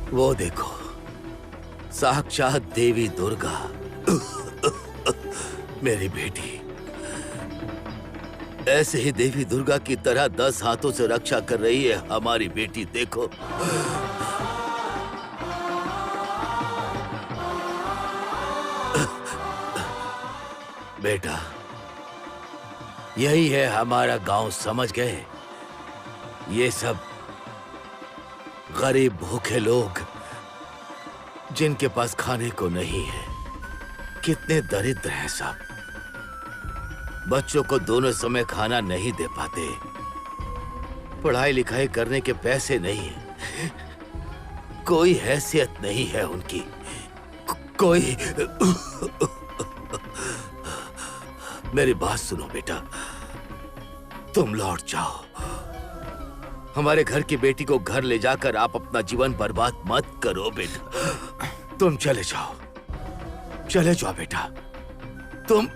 वो देखो, साक्षात देवी दुर्गा मेरी बेटी। ऐसे ही देवी दुर्गा की तरह 10 हाथों से रक्षा कर रही है हमारी बेटी। देखो, बेटा, यही है हमारा गांव, समझ गए? ये सब गरीब भूखे लोग जिनके पास खाने को नहीं है। कितने दरिद्र हैं सब। बच्चों को दोनों समय खाना नहीं दे पाते, पढ़ाई लिखाई करने के पैसे नहीं है, कोई हैसियत नहीं है उनकी, कोई। मेरी बात सुनो बेटा, तुम लौट जाओ। हमारे घर की बेटी को घर ले जाकर आप अपना जीवन बर्बाद मत करो बेटा। तुम चले जाओ, चले जाओ बेटा। तुम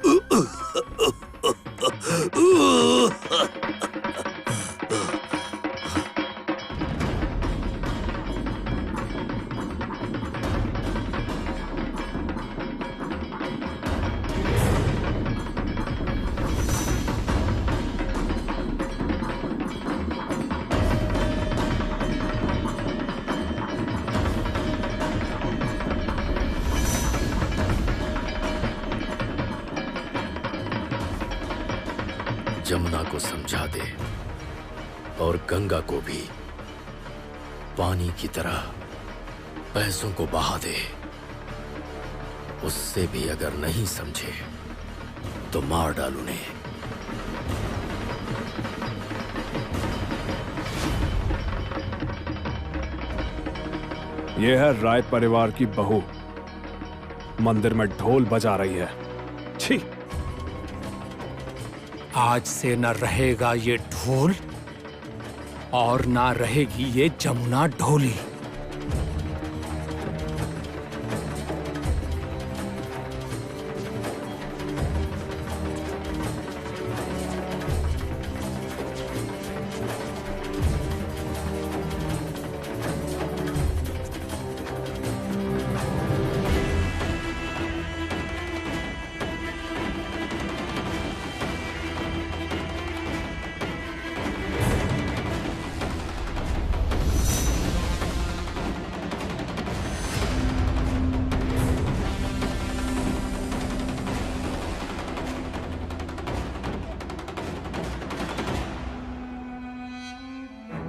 जमुना को समझा दे और गंगा को भी पानी की तरह पैसों को बहा दे। उससे भी अगर नहीं समझे तो मार डाल उन्हें। यह है राय परिवार की बहू, मंदिर में ढोल बजा रही है। छी! आज से न रहेगा ये ढोल और ना रहेगी ये जमुना ढोली।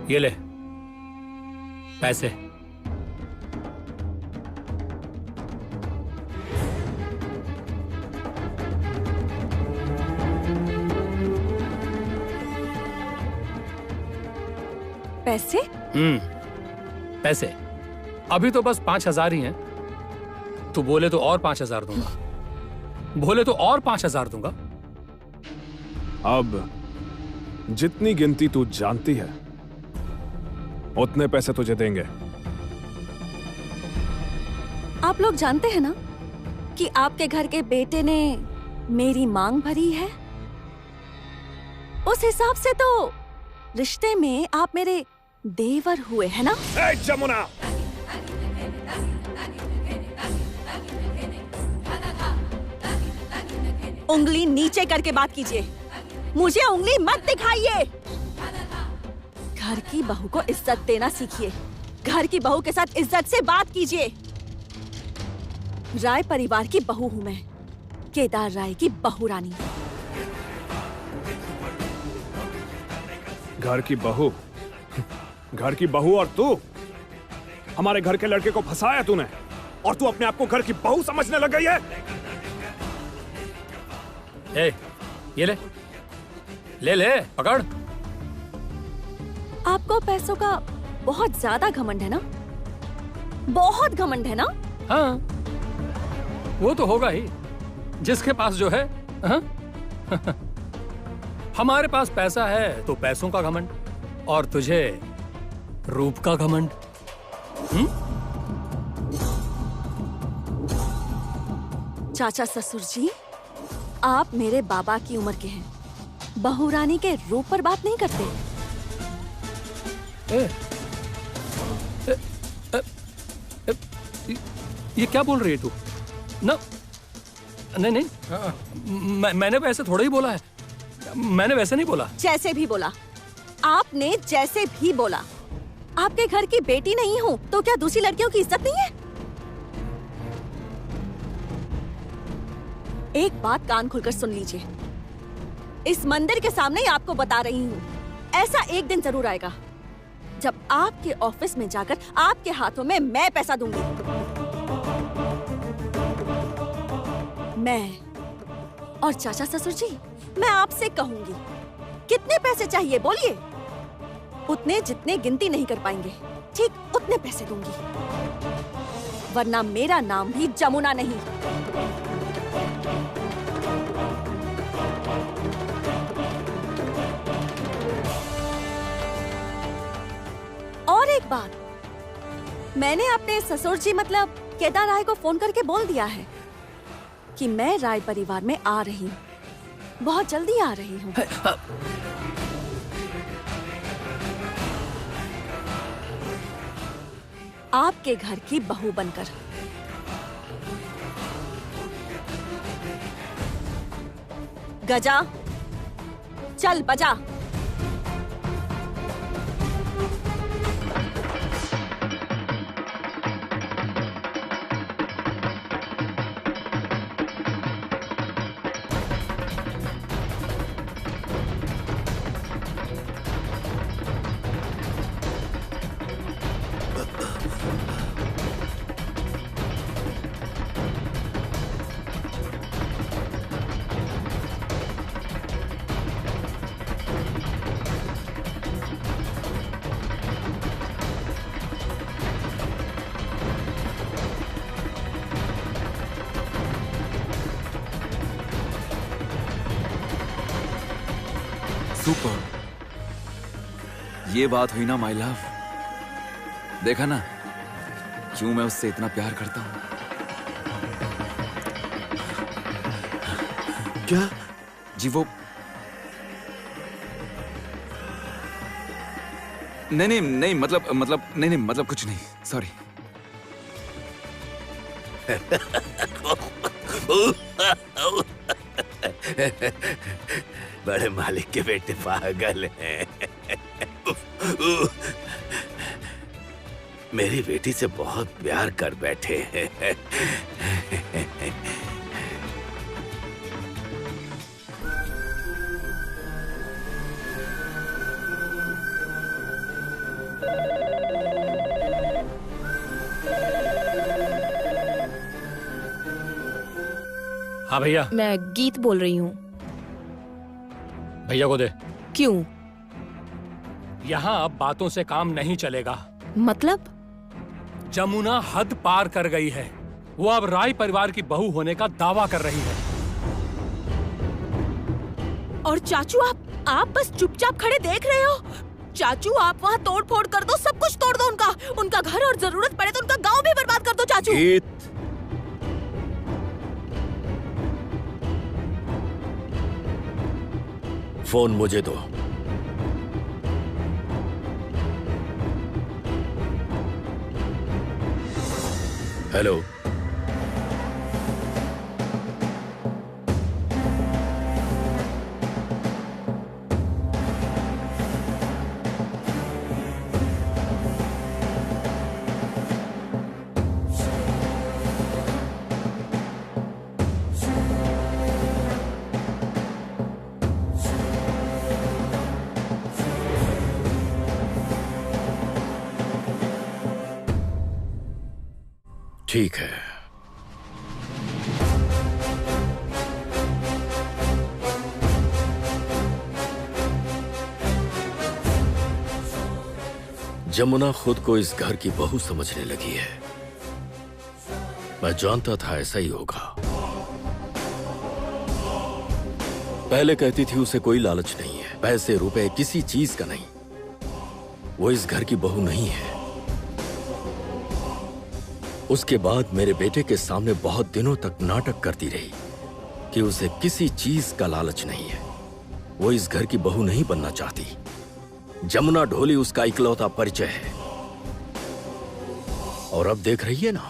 ये ले पैसे। पैसे? पैसे। अभी तो बस 5,000 ही हैं। तू बोले तो और 5,000 दूंगा, बोले तो और 5,000 दूंगा। अब जितनी गिनती तू जानती है उतने पैसे तुझे देंगे। आप लोग जानते हैं ना कि आपके घर के बेटे ने मेरी मांग भरी है। उस हिसाब से तो रिश्ते में आप मेरे देवर हुए हैं ना? ए जमुना! उंगली नीचे करके बात कीजिए, मुझे उंगली मत दिखाइए। घर की बहू को इज्जत देना सीखिए, घर की बहू के साथ इज्जत से बात कीजिए। राय परिवार की बहू हूं मैं, केदार राय की बहू रानी। घर की बहू? घर की बहू और तू? हमारे घर के लड़के को फंसाया तूने और तू अपने आप को घर की बहू समझने लग गई है। ए, ये ले ले ले, पकड़। आपको पैसों का बहुत ज्यादा घमंड है ना? बहुत घमंड है ना? हाँ, वो तो होगा ही, जिसके पास जो है। हाँ? हमारे पास पैसा है तो पैसों का घमंड, और तुझे रूप का घमंड। चाचा ससुर जी, आप मेरे बाबा की उम्र के हैं, बहू रानी के रूप पर बात नहीं करते। ये क्या बोल रही है तू? ना, नहीं नहीं, मैंने वैसे थोड़ा ही बोला है, मैंने वैसे नहीं बोला। जैसे भी बोला, आपने जैसे भी बोला, आपके घर की बेटी नहीं हूँ तो क्या दूसरी लड़कियों की इज्जत नहीं है? एक बात कान खोलकर सुन लीजिए, इस मंदिर के सामने ही आपको बता रही हूँ, ऐसा एक दिन जरूर आएगा जब आपके ऑफिस में जाकर आपके हाथों में मैं पैसा दूंगी। मैं और चाचा ससुर जी, मैं आपसे कहूंगी, कितने पैसे चाहिए बोलिए, उतने जितने गिनती नहीं कर पाएंगे, ठीक उतने पैसे दूंगी, वरना मेरा नाम भी जमुना नहीं। और एक बात, मैंने अपने ससुर जी मतलब केदार राय को फोन करके बोल दिया है कि मैं राय परिवार में आ रही हूँ, बहुत जल्दी आ रही हूँ। आपके घर की बहू बनकर। गजा, चल बजा। सुपर, ये बात हुई ना माय लव। देखा ना क्यों मैं उससे इतना प्यार करता हूँ। क्या? जी वो नहीं मतलब कुछ नहीं, सॉरी। बड़े मालिक के बेटे पागल हैं। मेरी बेटी से बहुत प्यार कर बैठे हैं। हाँ भैया। मैं गीत बोल रही हूँ। भैया को दे। क्यों? यहाँ अब बातों से काम नहीं चलेगा। मतलब? जमुना हद पार कर गई है, वो अब राय परिवार की बहू होने का दावा कर रही है। और चाचू आप बस चुपचाप खड़े देख रहे हो? चाचू आप वहाँ तोड़ फोड़ कर दो, सब कुछ तोड़ दो, उनका घर, और जरूरत पड़े तो उनका गांव भी बर्बाद कर दो चाचू। फोन मुझे दो। हेलो, ठीक है। जमुना खुद को इस घर की बहू समझने लगी है। मैं जानता था ऐसा ही होगा। पहले कहती थी उसे कोई लालच नहीं है, पैसे रुपए किसी चीज का नहीं। वो इस घर की बहू नहीं है। उसके बाद मेरे बेटे के सामने बहुत दिनों तक नाटक करती रही कि उसे किसी चीज का लालच नहीं है। वो इस घर की बहू नहीं बनना चाहती। जमुना ढोली उसका इकलौता परिचय है। और अब देख रही है ना,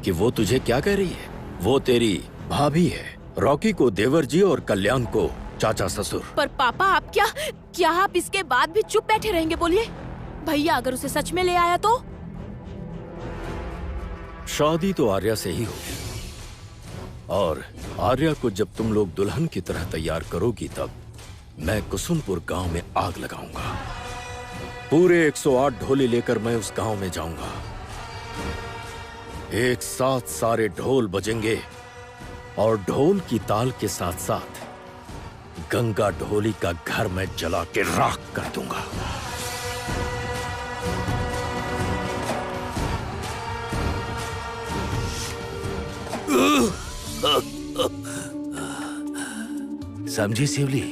कि वो तुझे क्या कह रही है? वो तेरी भाभी है। रॉकी को देवर जी और कल्याण को चाचा ससुर। पर पापा आप क्या आप इसके बाद भी चुप बैठे रहेंगे? बोलिए भैया, अगर उसे सच में ले आया तो? शादी तो आर्या से ही होगी, और आर्या को जब तुम लोग दुल्हन की तरह तैयार करोगी तब मैं कुसुमपुर गांव में आग लगाऊंगा। पूरे 108 ढोले लेकर मैं उस गांव में जाऊंगा। एक साथ सारे ढोल बजेंगे और ढोल की ताल के साथ साथ गंगा ढोली का घर मैं जला के राख कर दूंगा। समझी शिवली,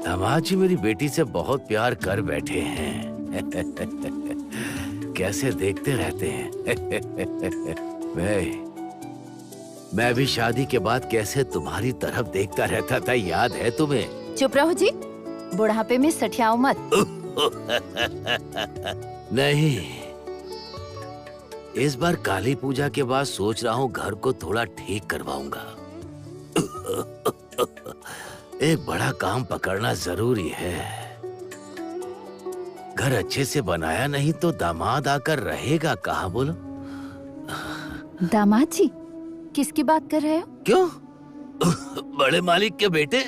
दामाद जी मेरी बेटी से बहुत प्यार कर बैठे हैं। कैसे देखते रहते हैं। मैं भी शादी के बाद कैसे तुम्हारी तरफ देखता रहता था, याद है तुम्हें? चुप रहो जी, बुढ़ापे में सठियाओ मत। नहीं, इस बार काली पूजा के बाद सोच रहा हूँ घर को थोड़ा ठीक करवाऊंगा। एक बड़ा काम पकड़ना जरूरी है। घर अच्छे से बनाया नहीं तो दामाद आकर रहेगा कहाँ, बोलो? दामाद जी किसकी बात कर रहे हो? क्यों? बड़े मालिक के बेटे।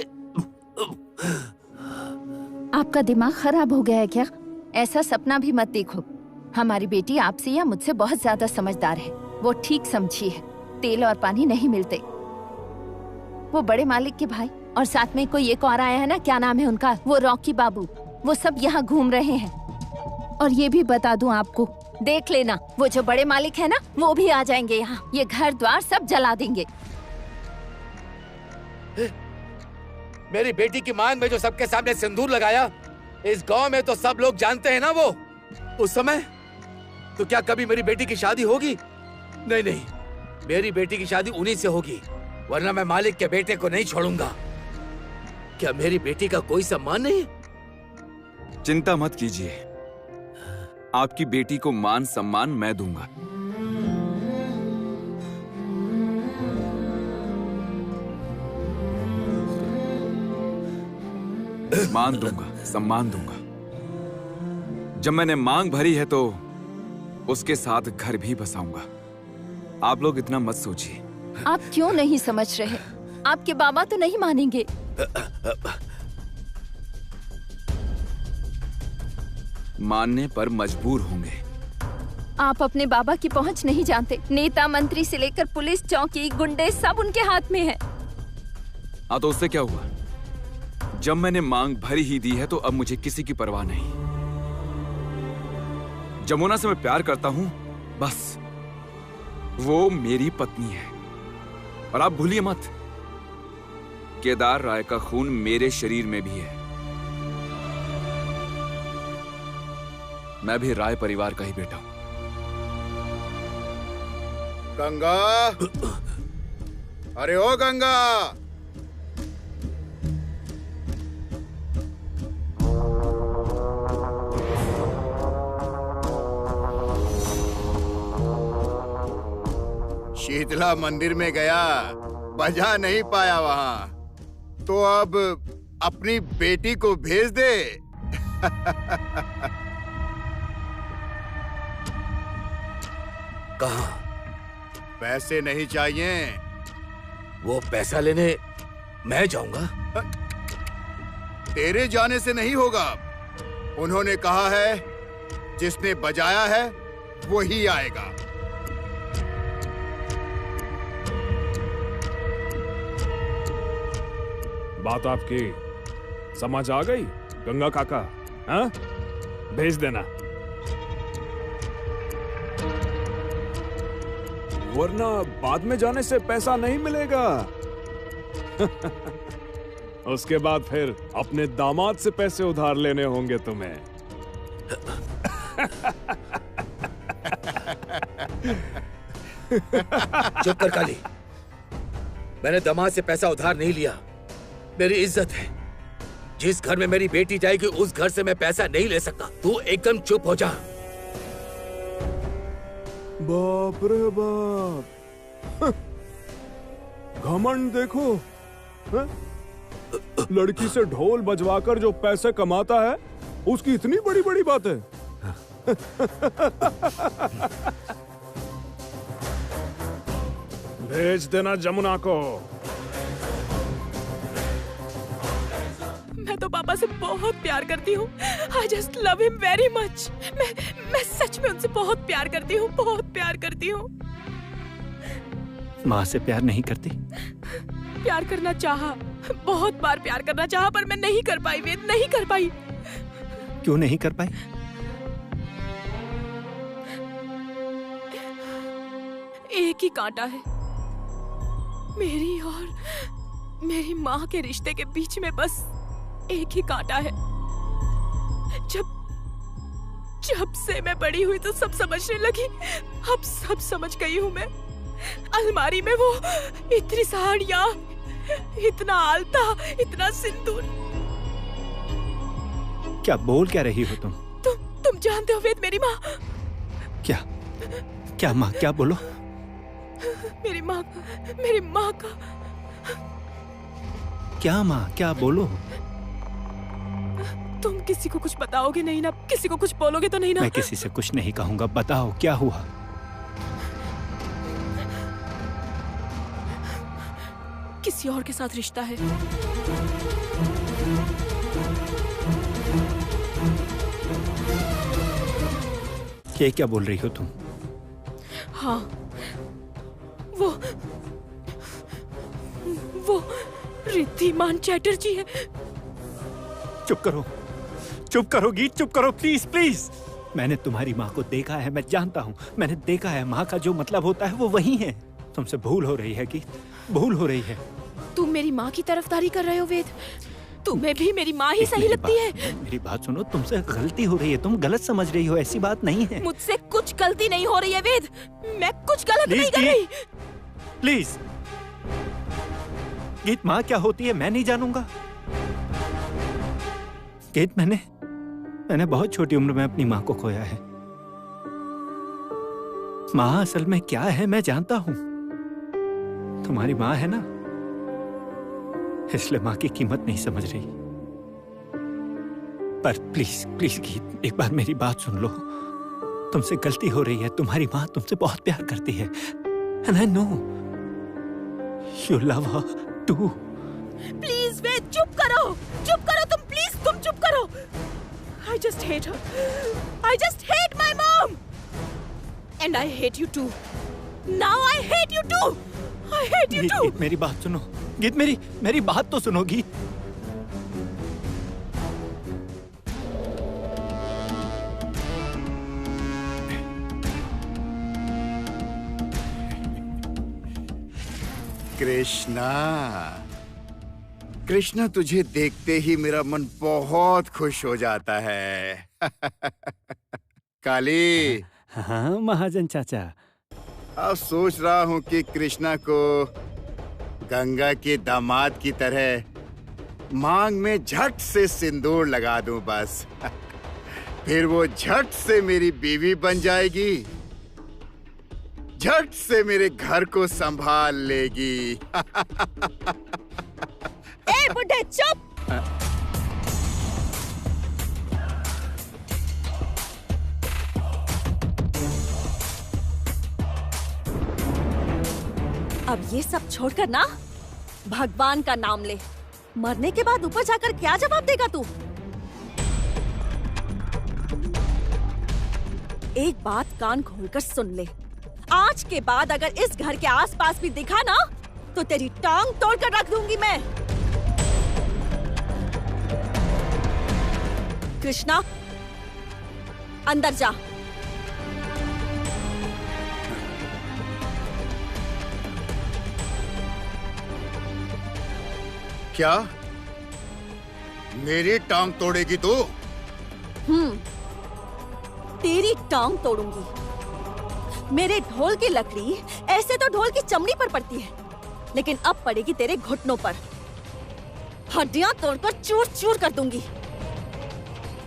आपका दिमाग खराब हो गया है क्या? ऐसा सपना भी मत देखो। हमारी बेटी आपसे या मुझसे बहुत ज्यादा समझदार है। वो ठीक समझी है, तेल और पानी नहीं मिलते। वो बड़े मालिक के भाई और साथ में कोई एक और आया है ना, क्या नाम है उनका, वो रॉकी बाबू, वो सब यहाँ घूम रहे हैं। और ये भी बता दूं आपको, देख लेना वो जो बड़े मालिक है ना, वो भी आ जाएंगे यहाँ। ये घर द्वार सब जला देंगे। मेरी बेटी की मांग में जो सबके सामने सिंदूर लगाया, इस गांव में तो सब लोग जानते हैं ना वो। उस समय तो क्या कभी मेरी बेटी की शादी होगी? नहीं नहीं, मेरी बेटी की शादी उन्हीं से होगी, वरना मैं मालिक के बेटे को नहीं छोड़ूंगा। क्या मेरी बेटी का कोई सम्मान नहीं? चिंता मत कीजिए, आपकी बेटी को मान सम्मान मैं दूंगा। मान दूंगा, सम्मान दूंगा। जब मैंने मांग भरी है तो उसके साथ घर भी बसाऊंगा। आप लोग इतना मत सोचिए। आप क्यों नहीं समझ रहे? आपके बाबा तो नहीं मानेंगे। मानने पर मजबूर होंगे। आप अपने बाबा की पहुंच नहीं जानते। नेता मंत्री से लेकर पुलिस चौकी, गुंडे सब उनके हाथ में है। हाँ तो उससे क्या हुआ? जब मैंने मांग भरी ही दी है तो अब मुझे किसी की परवाह नहीं। जमुना से मैं प्यार करता हूं, बस वो मेरी पत्नी है। और आप भूलिए मत, केदार राय का खून मेरे शरीर में भी है। मैं भी राय परिवार का ही बेटा हूं। गंगा, अरे ओ गंगा, शीतला मंदिर में गया, बजा नहीं पाया वहां, तो अब अपनी बेटी को भेज दे। कहाँ? पैसे नहीं चाहिए। वो पैसा लेने मैं जाऊंगा? तेरे जाने से नहीं होगा। उन्होंने कहा है जिसने बजाया है वही आएगा। बात आपकी समझ आ गई गंगा काका? हाँ, भेज देना, वरना बाद में जाने से पैसा नहीं मिलेगा। उसके बाद फिर अपने दामाद से पैसे उधार लेने होंगे तुम्हें। चुप कर काली, मैंने दामाद से पैसा उधार नहीं लिया। मेरी इज्जत है। जिस घर में मेरी बेटी जाएगी उस घर से मैं पैसा नहीं ले सकता। तू एकदम चुप हो जा। बाप रे बाप, घमंड देखो। हैं? लड़की से ढोल बजवाकर जो पैसे कमाता है उसकी इतनी बड़ी बड़ी बातें। भेज देना जमुना को। मैं तो पापा से बहुत प्यार करती हूँ। I just love him very much। मैं सच में उनसे बहुत प्यार करती हूँ, बहुत प्यार करती हूँ। माँ से प्यार नहीं करती? प्यार करना चाहा, बहुत बार प्यार करना चाहा, पर मैं नहीं कर पाई वेद, नहीं कर पाई। क्यों नहीं कर पाई? एक ही कांटा है, मेरी और मेरी माँ के रिश्ते के बीच में, बस एक ही कांटा है। जब से मैं बड़ी हुई तो सब समझने लगी, अब सब समझ गई हूँ मैं। अलमारी में वो इतनी साड़ियाँ, इतना आलता, इतना सिंदूर। क्या बोल क्या रही हो तुम? तुम जानते हो वेद, मेरी माँ। क्या माँ? क्या बोलो? मेरी माँ का। क्या माँ? क्या बोलो? तुम किसी को कुछ बताओगे नहीं ना? किसी को कुछ बोलोगे तो नहीं ना? मैं किसी से कुछ नहीं कहूंगा। बताओ क्या हुआ? किसी और के साथ रिश्ता है। ये क्या बोल रही हो तुम? हाँ, वो रिद्धिमान चैटर्जी है। चुप करो गीत, चुप करो प्लीज प्लीज। मैंने तुम्हारी माँ को देखा है, मैं जानता हूँ, मैंने देखा है। माँ का जो मतलब होता है वो वही है। तुमसे भूल हो रही है गीत, भूल हो रही है। तुम मेरी माँ की तरफदारी कर रहे हो वेद। तुम्हें भी मेरी माँ ही सही लगती है। मेरी बात सुनो, तुमसे गलती हो रही है, तुम गलत समझ रही हो, ऐसी बात नहीं है। मुझसे कुछ गलती नहीं हो रही है वेद, मैं कुछ गलत नहीं कर रही। प्लीज गीत, माँ क्या होती है मैं नहीं जानूंगा। गीत, मैंने बहुत छोटी उम्र में अपनी माँ को खोया है। माँ असल में क्या है मैं जानता हूं। तुम्हारी माँ है ना, इसलिए माँ की कीमत नहीं समझ रही। पर प्लीज प्लीज गीत, एक बार मेरी बात सुन लो। तुमसे गलती हो रही है। तुम्हारी माँ तुमसे बहुत प्यार करती है। And I know you love her too। Please Ved, चुप करो तुम, प्लीज तुम चुप करो। I just hate her। I just hate my mom। And I hate you too। Now I hate you too। I hate you too। गीत, मेरी बात सुनो गीत, मेरी बात तो सुनो गीत। कृष्णा, तुझे देखते ही मेरा मन बहुत खुश हो जाता है। काली। हाँ महाजन चाचा। अब सोच रहा हूँ कि कृष्णा को गंगा के दामाद की तरह मांग में झट से सिंदूर लगा दूं बस। फिर वो झट से मेरी बीवी बन जाएगी, झट से मेरे घर को संभाल लेगी। ए बुड्ढे चुप! अब ये सब छोड़कर ना भगवान का नाम ले। मरने के बाद ऊपर जाकर क्या जवाब देगा तू? एक बात कान खोलकर सुन ले। आज के बाद अगर इस घर के आसपास भी दिखा ना तो तेरी टांग तोड़कर रख दूंगी मैं। कृष्णा, अंदर जा। क्या मेरी टांग तोड़ेगी तू? तेरी टांग तोड़ूंगी। मेरे ढोल की लकड़ी ऐसे तो ढोल की चमड़ी पर पड़ती है, लेकिन अब पड़ेगी तेरे घुटनों पर। हड्डियां तोड़कर चूर चूर कर दूंगी।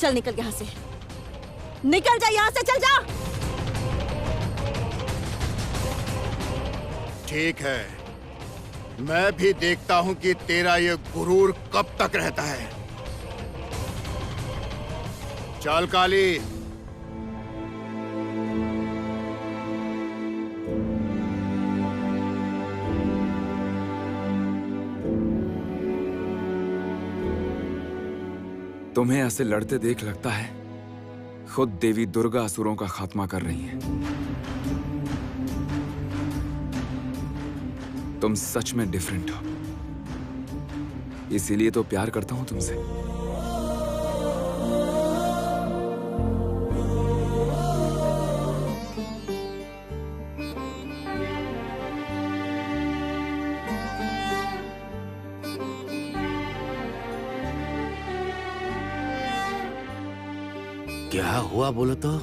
चल निकल यहाँ से, निकल जा यहाँ से, चल जा। ठीक है, मैं भी देखता हूं कि तेरा ये गुरूर कब तक रहता है। चल काली। तुम्हें ऐसे लड़ते देख लगता है खुद देवी दुर्गा असुरों का खात्मा कर रही हैं। तुम सच में डिफरेंट हो, इसीलिए तो प्यार करता हूं तुमसे। क्या हुआ बोलो तो?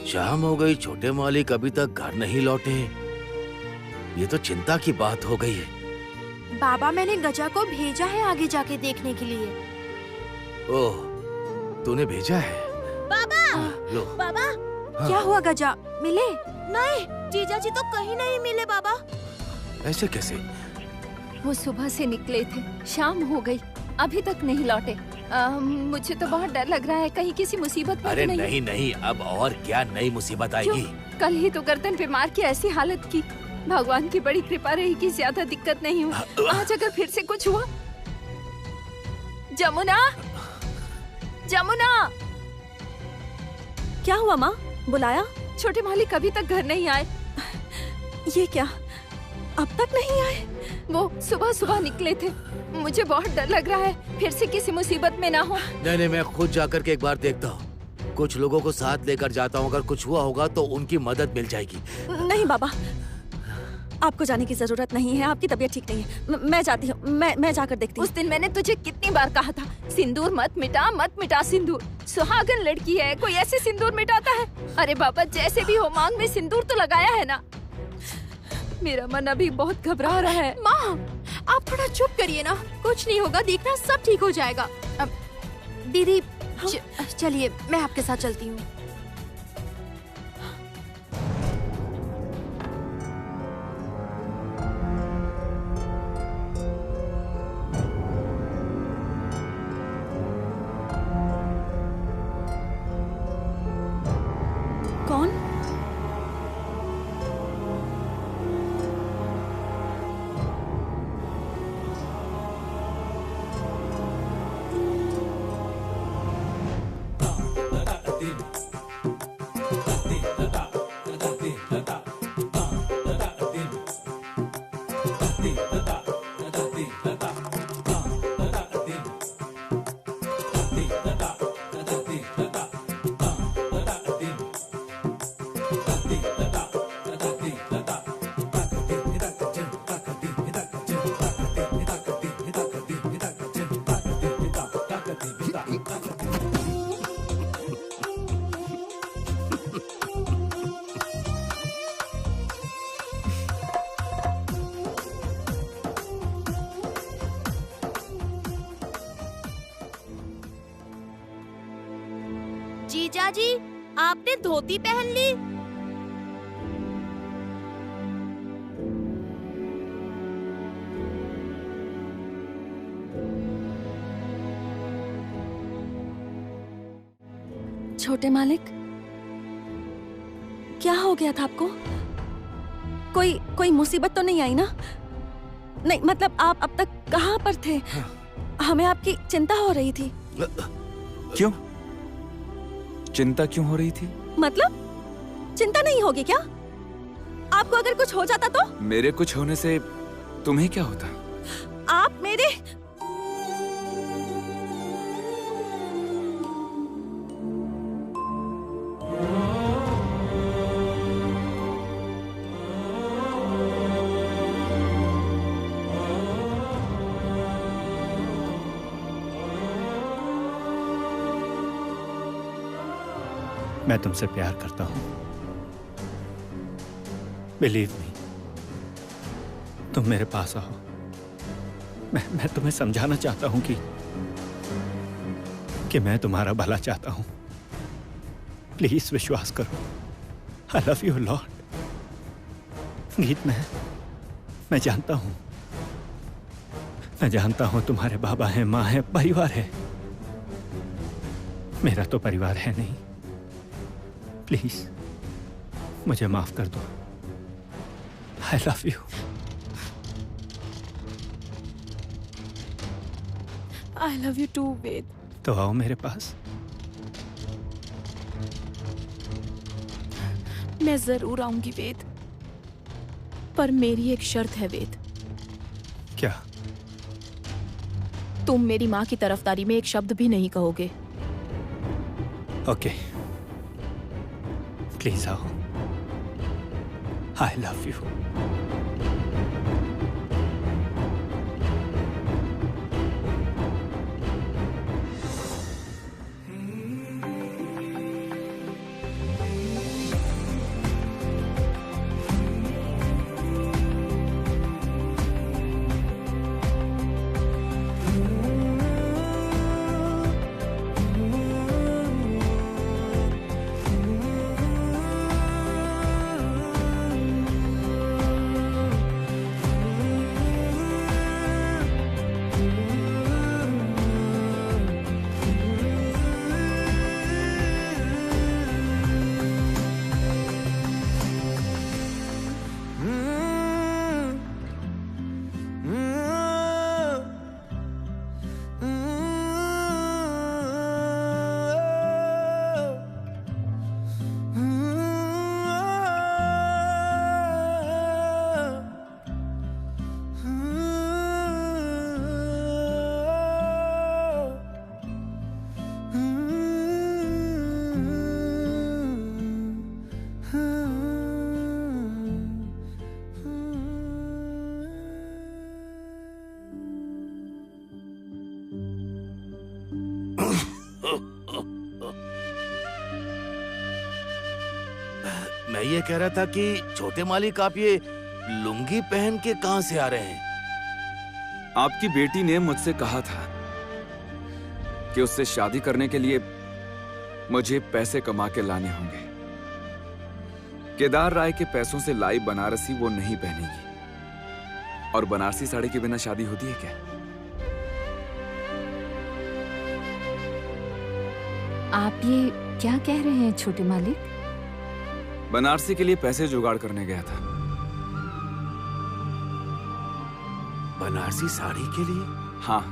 शाम हो गई, छोटे मालिक अभी तक घर नहीं लौटे। ये तो चिंता की बात हो गई है। बाबा, मैंने गजा को भेजा है आगे जाके देखने के लिए। ओह, तूने भेजा है? बाबा, लो। बाबा, क्या हुआ गजा? मिले? नहीं, जीजा जी तो कहीं नहीं मिले बाबा। ऐसे कैसे? वो सुबह से निकले थे, शाम हो गई, अभी तक नहीं लौटे। मुझे तो बहुत डर लग रहा है, कहीं किसी मुसीबत में अरे तो नहीं नहीं, अब और क्या नई मुसीबत आएगी? कल ही तो गर्दन पे मार के ऐसी हालत की। भगवान की बड़ी कृपा रही कि ज्यादा दिक्कत नहीं हुई। आज अगर फिर से कुछ हुआ। जमुना, जमुना, क्या हुआ माँ? बुलाया? छोटे मालिक अभी तक घर नहीं आए। ये क्या, अब तक नहीं आए? वो सुबह सुबह निकले थे। मुझे बहुत डर लग रहा है फिर से किसी मुसीबत में ना हो। नहीं, मैं खुद जाकर के एक बार देखता हूँ। कुछ लोगों को साथ लेकर जाता हूँ, अगर कुछ हुआ होगा तो उनकी मदद मिल जाएगी। नहीं बाबा, आपको जाने की जरूरत नहीं है, आपकी तबीयत ठीक नहीं है। मैं जाती हूँ, मैं जाकर देखती हूँ। उस दिन मैंने तुझे कितनी बार कहा था, सिंदूर मत मिटा, मत मिटा सिंदूर। सुहागन लड़की है, कोई ऐसे सिंदूर मिटाता है? अरे बाबा, जैसे भी हो मांग में सिंदूर तो लगाया है ना। मेरा मन अभी बहुत घबरा रहा है। माँ, आप थोड़ा चुप करिए ना, कुछ नहीं होगा, देखना सब ठीक हो जाएगा। अब दीदी, चलिए मैं आपके साथ चलती हूँ। कौन? जीजा जी, आपने धोती पहन ली? छोटे मालिक, क्या हो गया था आपको? कोई मुसीबत तो नहीं आई ना? नहीं, मतलब आप अब तक कहाँ पर थे? हमें आपकी चिंता हो रही थी। क्यों? चिंता क्यों हो रही थी? मतलब चिंता नहीं होगी क्या? आपको अगर कुछ हो जाता तो? मेरे कुछ होने से तुम्हें क्या होता? आप मेरे मैं तुमसे प्यार करता हूं। बिलीव मी, तुम मेरे पास आओ। मैं तुम्हें समझाना चाहता हूं कि मैं तुम्हारा भला चाहता हूं। प्लीज विश्वास करो। आई लव यू लॉर्ड। गीत, मैं जानता हूं, मैं जानता हूं तुम्हारे बाबा हैं, माँ है, परिवार है। मेरा तो परिवार है नहीं। प्लीज मुझे माफ कर दो। I love you. I love you too Ved. तो आओ मेरे पास। मैं जरूर आऊंगी वेद, पर मेरी एक शर्त है वेद। क्या? तुम मेरी माँ की तरफदारी में एक शब्द भी नहीं कहोगे। ओके, प्लीज आओ। आई लव यू। मैं ये कह रहा था कि छोटे मालिक, आप ये लुंगी पहन के कहां से आ रहे हैं? आपकी बेटी ने मुझसे कहा था कि उससे शादी करने के लिए मुझे पैसे कमा के लाने होंगे। केदार राय के पैसों से लाई बनारसी वो नहीं पहनेगी। और बनारसी साड़ी के बिना शादी होती है क्या? आप ये क्या कह रहे हैं छोटे मालिक? बनारसी के लिए पैसे जुगाड़ करने गया था। बनारसी साड़ी के लिए? हाँ।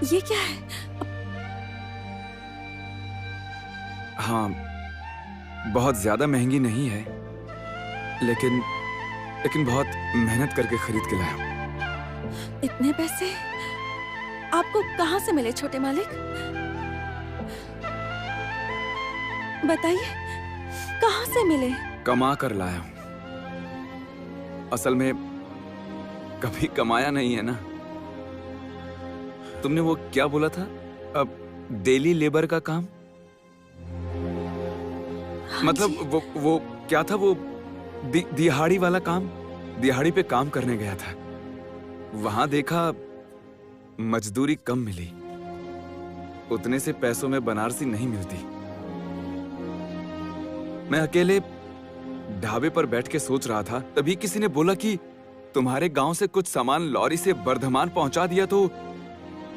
ये क्या है? हाँ, बहुत ज्यादा महंगी नहीं है, लेकिन बहुत मेहनत करके खरीद के लाया हूं। इतने पैसे आपको कहां से मिले छोटे मालिक? बताइए, कहां से मिले? कमा कर लाया हूं। असल में कभी कमाया नहीं है ना। तुमने वो क्या बोला था? अब डेली लेबर का काम? मतलब वो क्या था? वो दिहाड़ी वाला काम। दिहाड़ी पे काम करने गया था। वहां देखा मजदूरी कम मिली। उतने से पैसों में बनारसी नहीं मिलती। मैं अकेले ढाबे पर बैठ के सोच रहा था, तभी किसी ने बोला कि तुम्हारे गांव से कुछ सामान लॉरी से बर्धमान पहुंचा दिया तो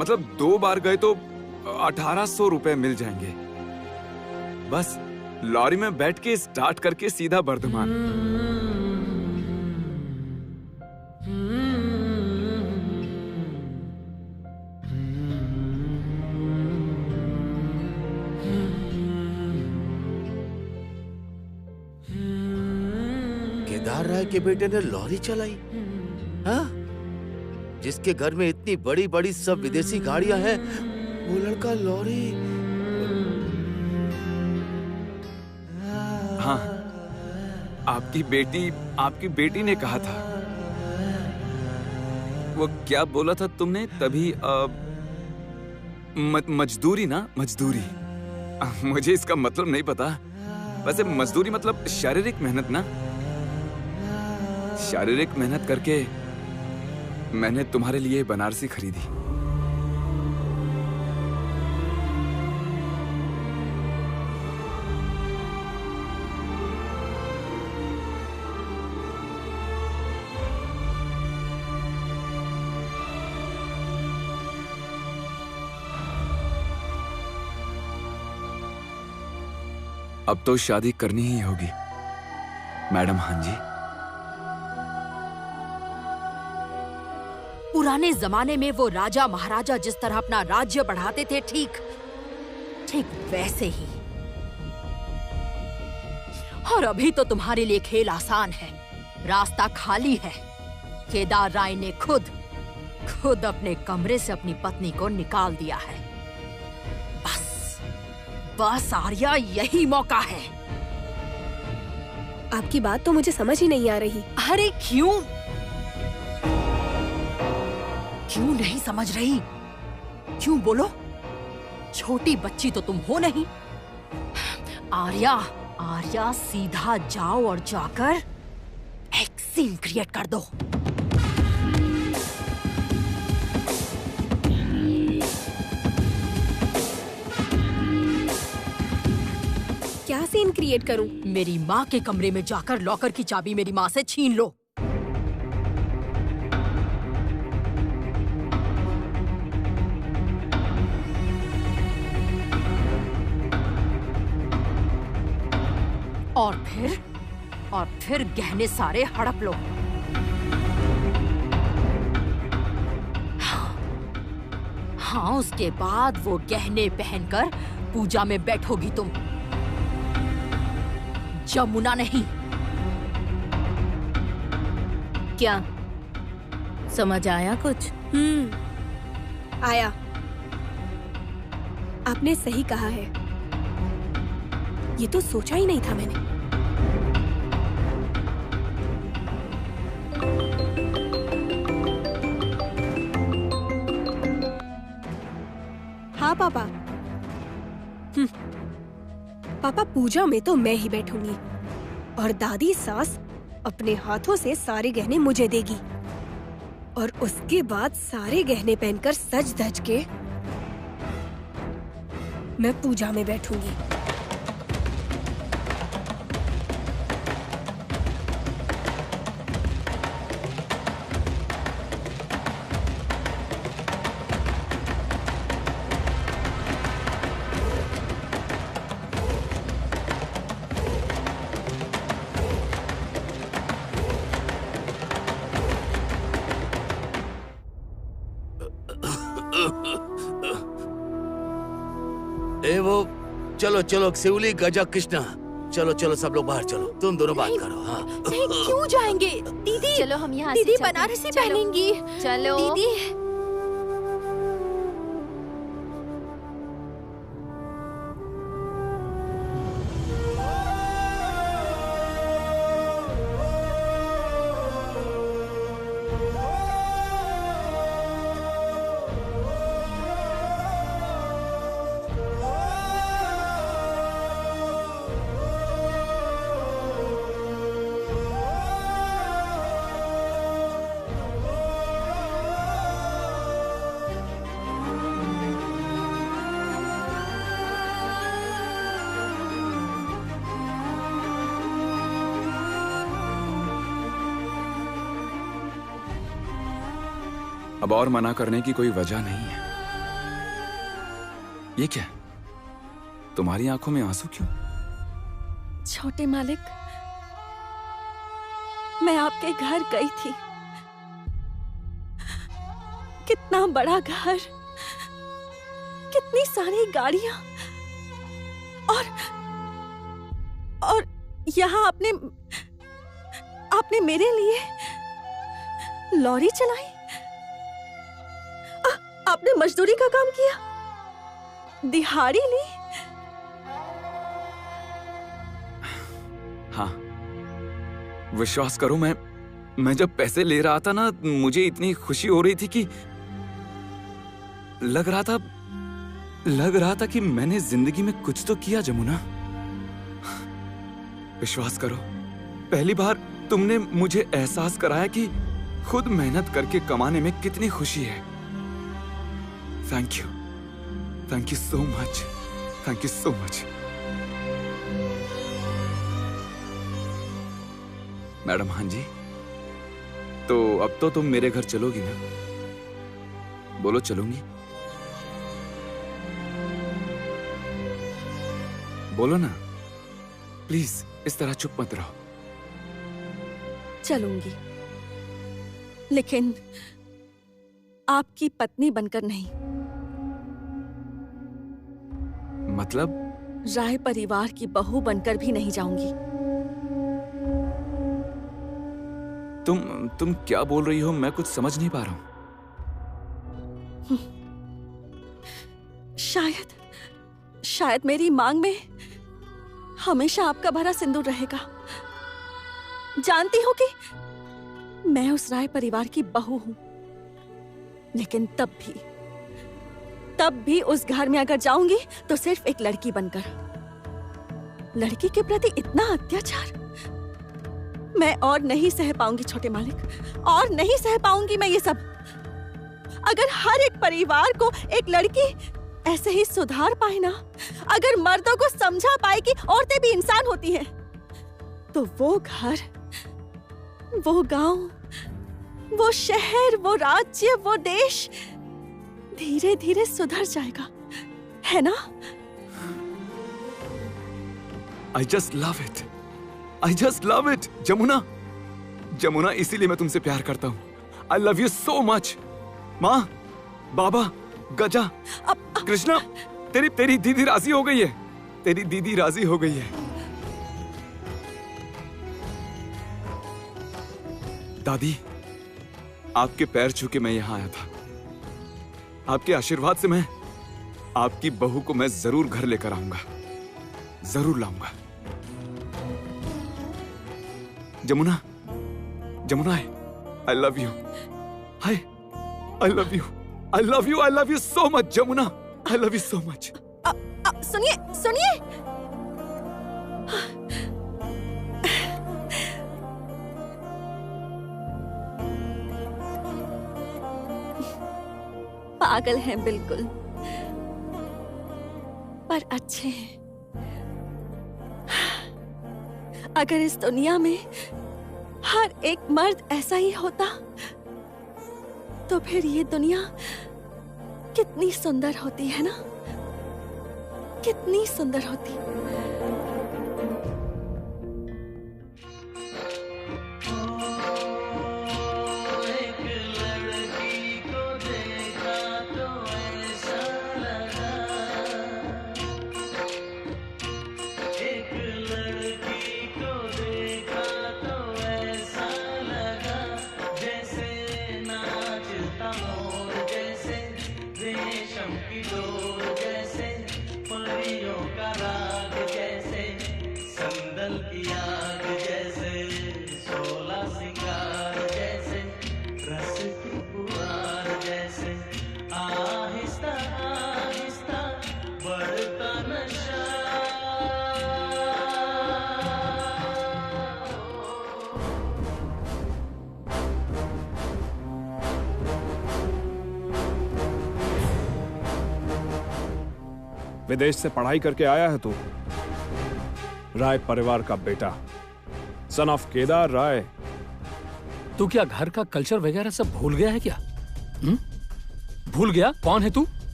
मतलब 2 बार गए तो 1800 रुपए मिल जाएंगे। बस लॉरी में बैठ के स्टार्ट करके सीधा बर्धमान। केदार राय के बेटे ने लॉरी चलाई? हाँ? जिसके घर में इतनी बड़ी बड़ी सब विदेशी गाड़ियां हैं, वो लड़का लॉरी। हाँ, आपकी बेटी ने कहा था। वो क्या बोला था तुमने तभी? मजदूरी ना, मजदूरी। मुझे इसका मतलब नहीं पता। वैसे मजदूरी मतलब शारीरिक मेहनत ना। शारीरिक मेहनत करके मैंने तुम्हारे लिए बनारसी खरीदी। अब तो शादी करनी ही होगी मैडम। हाँ जी। पुराने जमाने में वो राजा महाराजा जिस तरह अपना राज्य बढ़ाते थे, ठीक वैसे ही। और अभी तो तुम्हारे लिए खेल आसान है, रास्ता खाली है। केदार राय ने खुद अपने कमरे से अपनी पत्नी को निकाल दिया है। बस आर्या, यही मौका है। आपकी बात तो मुझे समझ ही नहीं आ रही। अरे क्यों नहीं समझ रही? क्यों बोलो? छोटी बच्ची तो तुम हो नहीं। आर्या सीधा जाओ और जाकर एक सीन क्रिएट कर दो। क्या सीन क्रिएट करूं? मेरी माँ के कमरे में जाकर लॉकर की चाबी मेरी माँ से छीन लो। और फिर गहने सारे हड़प लो। हाँ, उसके बाद वो गहने पहनकर पूजा में बैठोगी तुम, जमुना नहीं। क्या समझ आया कुछ? आया। आपने सही कहा है। ये तो सोचा ही नहीं था मैंने। हाँ पापा। पापा, पूजा में तो मैं ही बैठूंगी और दादी सास अपने हाथों से सारे गहने मुझे देगी और उसके बाद सारे गहने पहनकर सज धज के मैं पूजा में बैठूंगी। वो चलो शिवली गजा कृष्णा, चलो सब लोग बाहर चलो। तुम दोनों बात करो। हाँ। नहीं, क्यों जाएंगे दीदी? चलो हम यहाँ दीदी बनारसी पहनेंगी। चलो दीदी। अब और मना करने की कोई वजह नहीं है। ये क्या? तुम्हारी आंखों में आंसू क्यों? छोटे मालिक, मैं आपके घर गई थी। कितना बड़ा घर, कितनी सारी गाड़ियां और यहाँ आपने मेरे लिए लॉरी चलाई। आपने मजदूरी का काम किया, दिहाड़ी ली। हाँ, विश्वास करो, मैं जब पैसे ले रहा था ना, मुझे इतनी खुशी हो रही थी कि लग रहा था कि मैंने जिंदगी में कुछ तो किया जमुना। विश्वास करो, पहली बार तुमने मुझे एहसास कराया कि खुद मेहनत करके कमाने में कितनी खुशी है। Thank you so much, thank you so much. Madam, हाँ जी, तो अब तो तुम मेरे घर चलोगी ना? बोलो, चलूंगी? बोलो ना, प्लीज, इस तरह चुप मत रहो। चलूंगी, लेकिन आपकी पत्नी बनकर नहीं। मतलब? राय परिवार की बहू बनकर भी नहीं जाऊंगी। तुम क्या बोल रही हो? मैं कुछ समझ नहीं पा रहा हूं। शायद मेरी मांग में हमेशा आपका भरा सिंदूर रहेगा। जानती हूं कि मैं उस राय परिवार की बहू हूं, लेकिन तब भी उस घर में अगर जाऊंगी तो सिर्फ एक लड़की बनकर। लड़की के प्रति इतना अत्याचार मैं और नहीं सह पाऊंगी छोटे मालिक, और नहीं सह पाऊंगी मैं ये सब। अगर हर एक परिवार को एक लड़की ऐसे ही सुधार पाए ना, अगर मर्दों को समझा पाए कि औरतें भी इंसान होती हैं, तो वो घर, वो गांव, वो शहर, वो राज्य, वो देश धीरे धीरे सुधर जाएगा, है ना? I just love it, Jamuna, इसीलिए मैं तुमसे प्यार करता हूँ। I love you so much। माँ, बाबा, गजा, कृष्णा, तेरी दीदी राजी हो गई है। तेरी दीदी राजी हो गई है। दादी, आपके पैर छू के मैं यहाँ आया था। आपके आशीर्वाद से मैं आपकी बहू को मैं जरूर घर लेकर आऊंगा, जरूर लाऊंगा। Jamuna, I love you. I love you so much, Jamuna. I love you so much. सुनिए। पागल हैं बिल्कुल, पर अच्छे हैं। अगर इस दुनिया में हर एक मर्द ऐसा ही होता, तो फिर ये दुनिया कितनी सुंदर होती, है ना? कितनी सुंदर होती। विदेश से पढ़ाई करके आया है तू, राय परिवार का बेटा, सन ऑफ केदार राय। तू क्या घर का कल्चर वगैरह सब भूल गया है क्या? भूल गया कौन है तू?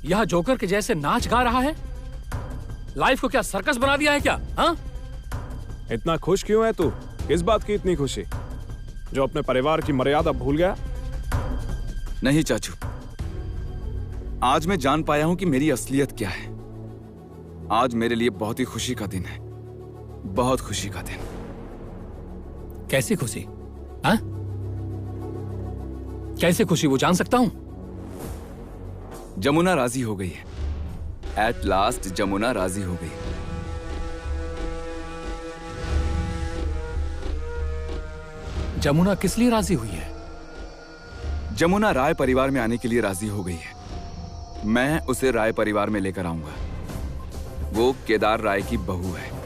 यहाँ जोकर के जैसे नाच गा रहा है? लाइफ को क्या सर्कस बना दिया है क्या? हाँ? इतना खुश क्यों है तू? किस बात की इतनी खुशी? जो अपने परिवार की मर्यादा भूल गया? नहीं चाचू, आज मैं जान पाया हूं कि मेरी असलियत क्या है। आज मेरे लिए बहुत ही खुशी का दिन है, बहुत खुशी का दिन। कैसी खुशी? हाँ? कैसे खुशी, वो जान सकता हूं? जमुना राजी हो गई है। एट लास्ट जमुना राजी हो गई। जमुना किस लिए राजी हुई है? जमुना राय परिवार में आने के लिए राजी हो गई है। मैं उसे राय परिवार में लेकर आऊंगा। वो केदार राय की बहू है।